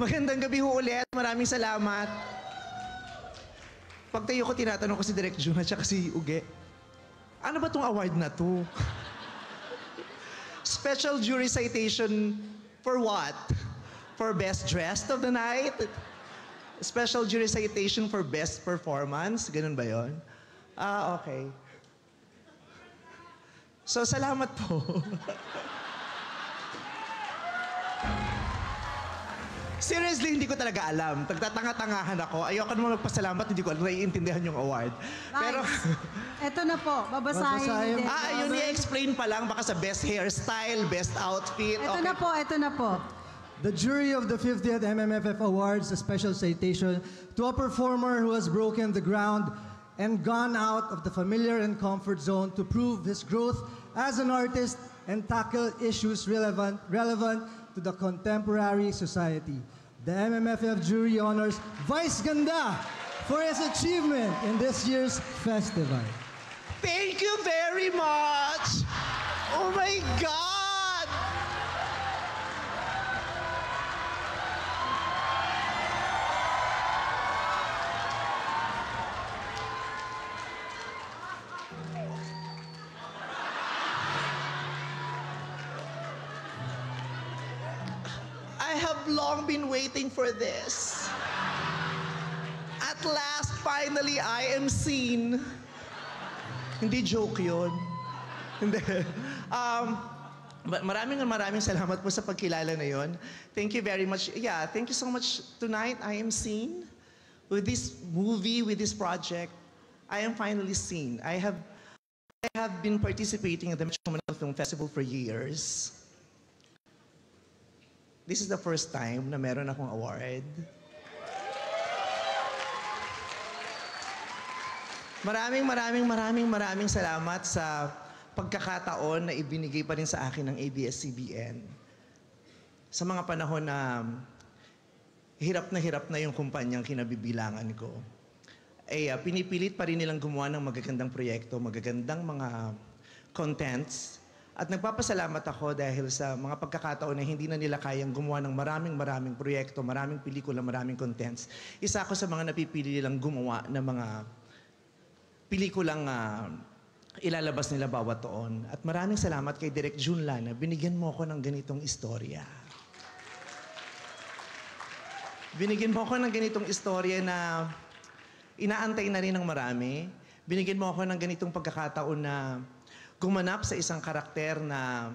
Magandang gabi ho ulit. Maraming salamat. Pagtayo ko, tinatanong ko si Direk Jun at saka si Uge, ano ba tong award na to? Special jury citation for what? For best dressed of the night? Special jury citation for best performance? Ganun ba yon? Okay. So, salamat po. Seriously, hindi ko talaga alam. Tagtatanga-tangahan ako. Ayoko naman magpasalamat, hindi ko alam, naiintindihan yung award. Nice. Pero, eto na po, babasahin din. ayun, i-explain pa lang, baka sa best hairstyle, best outfit. Ito Okay. na po. The jury of the 50th MMFF awards a special citation to a performer who has broken the ground and gone out of the familiar and comfort zone to prove his growth as an artist and tackle issues relevant to the contemporary society. The MMFF jury honors Vice Ganda for his achievement in this year's festival. Thank you very much! Oh my God! I have long been waiting for this. At last, finally, I am seen. Hindi joke yun. Hindi. Maraming salamat po sa pagkilala na yun. Thank you very much. Yeah, thank you so much. Tonight, I am seen. With this movie, with this project, I am finally seen. I have been participating at the Metro Manila Film Festival for years. This is the first time na meron akong award. Maraming salamat sa pagkakataon na ibinigay pa rin sa akin ng ABS-CBN. Sa mga panahon na hirap na yung kumpanyang kinabibilangan ko, pinipilit pa rin nilang gumawa ng magagandang proyekto, magagandang mga contents. At nagpapasalamat ako dahil sa mga pagkakataon na hindi na nila kayang gumawa ng maraming proyekto, maraming pelikula, maraming contents. Isa ako sa mga napipili nilang gumawa ng mga pelikulang ilalabas nila bawat taon. At maraming salamat kay Direk Jun Lana, binigyan mo ako ng ganitong istorya. Binigyan mo ako ng ganitong istorya na inaantay na rin ng marami. Binigyan mo ako ng ganitong pagkakataon na gumanap sa isang karakter na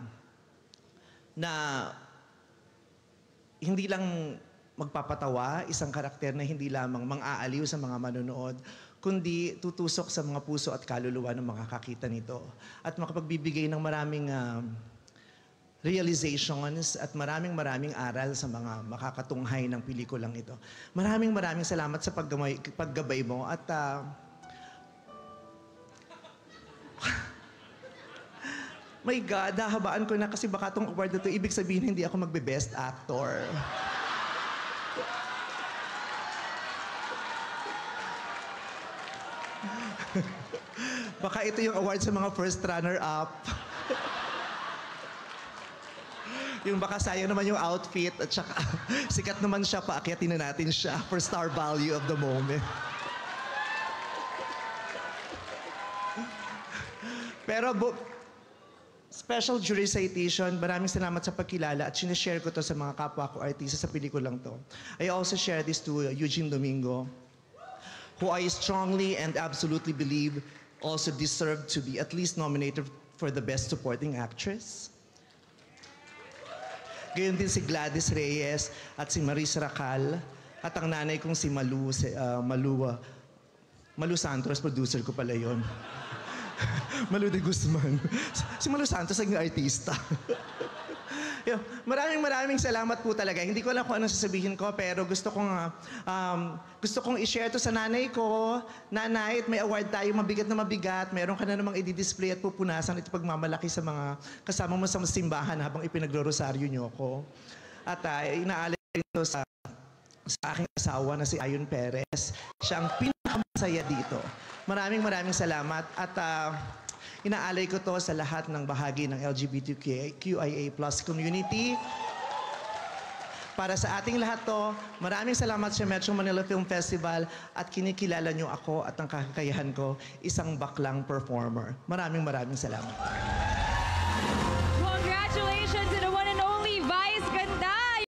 hindi lang magpapatawa, isang karakter na hindi lamang mang-aaliw sa mga manonood, kundi tutusok sa mga puso at kaluluwa ng makakakita nito. At makapagbibigay ng maraming realizations at maraming aral sa mga makakatunghay ng pelikulang ito. Maraming salamat sa paggabay mo at my God, hahabaan ko na kasi baka itong award na ito, ibig sabihin hindi ako magbe-best actor. Baka ito yung award sa mga first runner-up. Yung baka sayang naman yung outfit at saka sikat naman siya, paakyatin na natin siya for star value of the moment. Pero special jury citation, maraming salamat sa pagkilala at sinishare ko to sa mga kapwa ko artista sa pelikulang to. I also share this to Eugene Domingo, who I strongly and absolutely believe also deserved to be at least nominated for the Best Supporting Actress. Gayon din si Gladys Reyes at si Maris Racal at ang nanay kong si Malu Santos, producer ko pala yun. Malu de Guzman. Si Malu Santos naging artista. Maraming salamat po talaga. Hindi ko alam kung anong sasabihin ko, pero gusto kong i-share to sa nanay ko. Nanay, may award tayo, mabigat na mabigat. Meron ka na namang i-display at pupunasan at pagmamalaki sa mga kasama mo sa simbahan habang ipinagro-rosaryo niyo ko. At inaalay ito sa aking asawa na si Ayon Perez. Siya ang pinakamasaya dito. Maraming salamat at inaalay ko to sa lahat ng bahagi ng LGBTQIA+ community. para sa ating lahat to, maraming salamat sa Metro Manila Film Festival at kinikilala niyo ako at ang kakayahan ko, isang baklang performer. Maraming salamat. Congratulations to the one and only Vice Ganda!